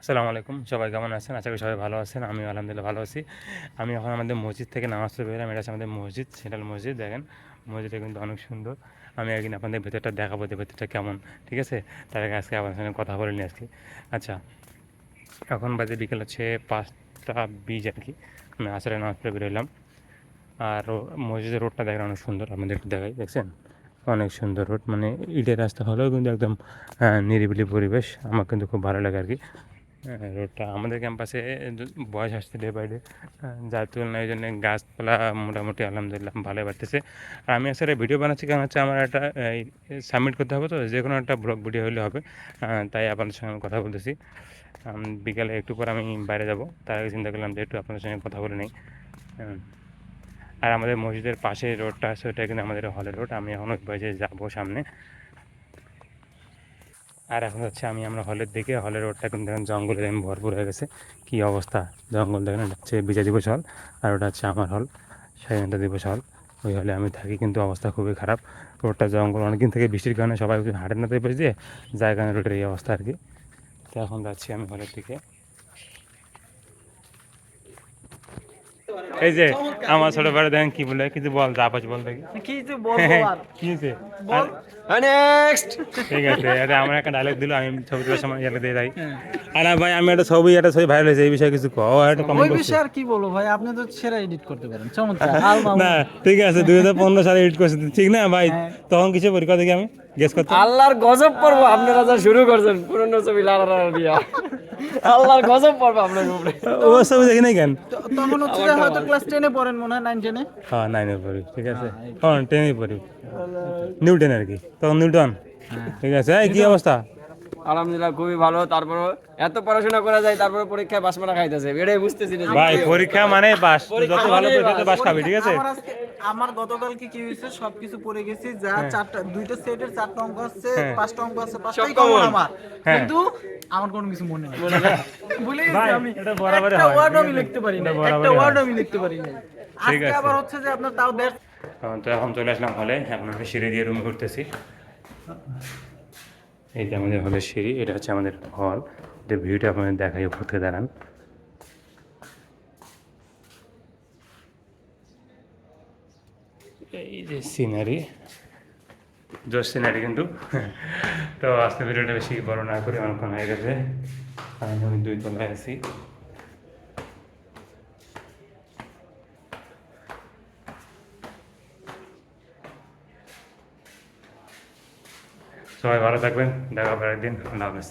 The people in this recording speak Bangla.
আসসালামু আলাইকুম, সবাই কেমন আছেন? আশা করি সবাই ভালো আছেন। আমিও আলহামদুলিল্লাহ ভালো আছি। আমি এখন আমাদের মসজিদ থেকে নামাজ পড়ে বেরোলাম। এটা হচ্ছে আমাদের মসজিদ, সেন্ট্রাল মসজিদ। দেখেন মসজিদটা কিন্তু অনেক সুন্দর। আমি একদিন আপনাদের ভেতরটা দেখাবো যে ভেতরটা কেমন, ঠিক আছে? তার আগে আজকে আপনার সঙ্গে কথা বলে নিই আজকে। আচ্ছা, এখন বাজে বিকেল হচ্ছে 5টা 20 আর কি। আমি আসরে নামাজ পড়ে বেরোলাম। আর মসজিদের রোডটা দেখেন অনেক সুন্দর। আপনাদের একটু দেখাই, দেখছেন? অনেক সুন্দর রোড, মানে ইটের রাস্তা হলেও কিন্তু একদম নিরিবিলি পরিবেশ। আমার কিন্তু খুব ভালো লাগে আর কি। রোডটা আমাদের ক্যাম্পাসে বয়স আসছে ডে বাই ডে, যার তুলনায় এই জন্য গাছপালা মোটামুটি আলহামদুলিল্লাহ ভালোই বাড়তেছে। আর আমি আসলে ভিডিও বানাচ্ছি কারণ হচ্ছে আমার একটা সাবমিট করতে হবে, তো যে কোনো একটা ব্লগ ভিডিও হলে হবে। তাই আপনাদের সঙ্গে আমি কথা বলতেছি। বিকালে একটু পর আমি বাইরে যাব, তার আগে চিন্তা করলাম যে একটু আপনাদের সঙ্গে কথা বলে নিই। আর আমাদের মসজিদের পাশে রোডটা আছে, ওটা কিন্তু আমাদের হলের রোড। আমি এখন ওই পাশে যাবো সামনে। আর এখন হচ্ছে আমরা হলের দিকে। হলের রোডটা কিন্তু দেখেন জঙ্গলে দেখেন ভরপুর হয়ে গেছে। কী অবস্থা! জঙ্গল দেখেন, এটা হচ্ছে বিজয় দিবস হল, আর ওটা হচ্ছে আমার হল, স্বাধীনতা দিবস হল। ওই হলে আমি থাকি, কিন্তু অবস্থা খুবই খারাপ। রোডটা জঙ্গল, অনেকদিন থেকে বৃষ্টির কারণে সবাই হাঁটেন না তো এই পাশ দিয়ে, যার কারণে রোডের এই অবস্থা আর কি। তো এখন যাচ্ছি আমি হলের দিকে। এই যে আমার ছোট ভাই দেখেন কি বলে, কিছু বল, যা পাচ্ছি বল দেখি। কি যে বলবো আর কি হয়েছে? বল। নেক্সট, ঠিক আছে। এটা আমার একটা ডায়লগ দিল, আমি ছবি তোলার সময় ইয়াকে দিয়ে যাই। আরে ভাই, আমি একটা ছবি ভাইরাল হয়েছে, এই বিষয়ে কিছু কও, একটা ওই কমেন্ট করছে। বিষয়ে আর কি বলবো ভাই, আপনি তো সেরা এডিট করতে পারেন, চমৎকার আল মামুন। না, ঠিক আছে, 2015 সালে এডিট করছি, ঠিক না ভাই? হ্যাঁ। তখন কিছু পরীক্ষা দেখি আমি গেস করতে। আল্লাহর গজব পড়বো আপনারা যা শুরু করছেন পুরনো ছবি লালা দিয়া। আল্লাহর গজব পড়বো আপনার উপরে। ও ছবি দেখি নাই কেন? তখন হচ্ছে যে হয়তো ক্লাস 10 পড়েন মনে হয়, 9 10 হ্যাঁ, 9-এ পড়ি, ঠিক আছে। হ্যাঁ, 10-এ পড়ি, নিউটন আর কি, তখন নিউটন। ঠিক আছে। এই কি অবস্থা? আলহামদুলিল্লাহ খুবই ভালো। তারপর এত পড়াশোনা করা যায়, তারপরে পরীক্ষায় পাস মারা খাইতেছে, এটাই বুঝতেছি না। ভাই পরীক্ষা মানে বাস, যত ভালো মানেই পরীক্ষা তত বাস খাবি, ঠিক আছে? আমার গতকালকে কি হয়েছে, সবকিছু পড়ে গেছি, যা চারটা দুইটা সেটের 4টা অঙ্ক আছে, হ্যাঁ। 5টা অঙ্ক আছে, সব 5টাই common। কমন আমার। হ্যাঁ। কিন্তু আমার কোনো কিছু মনে নেই, ভুলে ভাই, গেছি আমি। এটা বরাবরই একটা হয়, ওয়ার্ড ঠিক আমি আছে? লিখতে পারি না, এটা বরাবরই একটা হয়। ওয়ার্ড আমি লিখতে পারি না। ঠিক আজকে আছে। আবার হচ্ছে যে আপনার তাও দেড়। তো এখন চলে আসলাম হলে। এখন আমি সিঁড়ি দিয়ে রুমে ঘুরতেছি। এই যে আমাদের হলের সিঁড়ি, এটা হচ্ছে আমাদের হল। যে ভিউটা আপনাদের দেখাই, উপর থেকে দাঁড়ান। এই যে সিনারি, জোস সিনারি কিন্তু। তো আজকে ভিডিওটা বেশি বড় না করে, অনেকক্ষণ হয়ে গেছে। আমি 2 তলায় আছি। সবাই ভালো থাকবেন, দেখা হবে একদিন। আল্লাহ হাফেজ।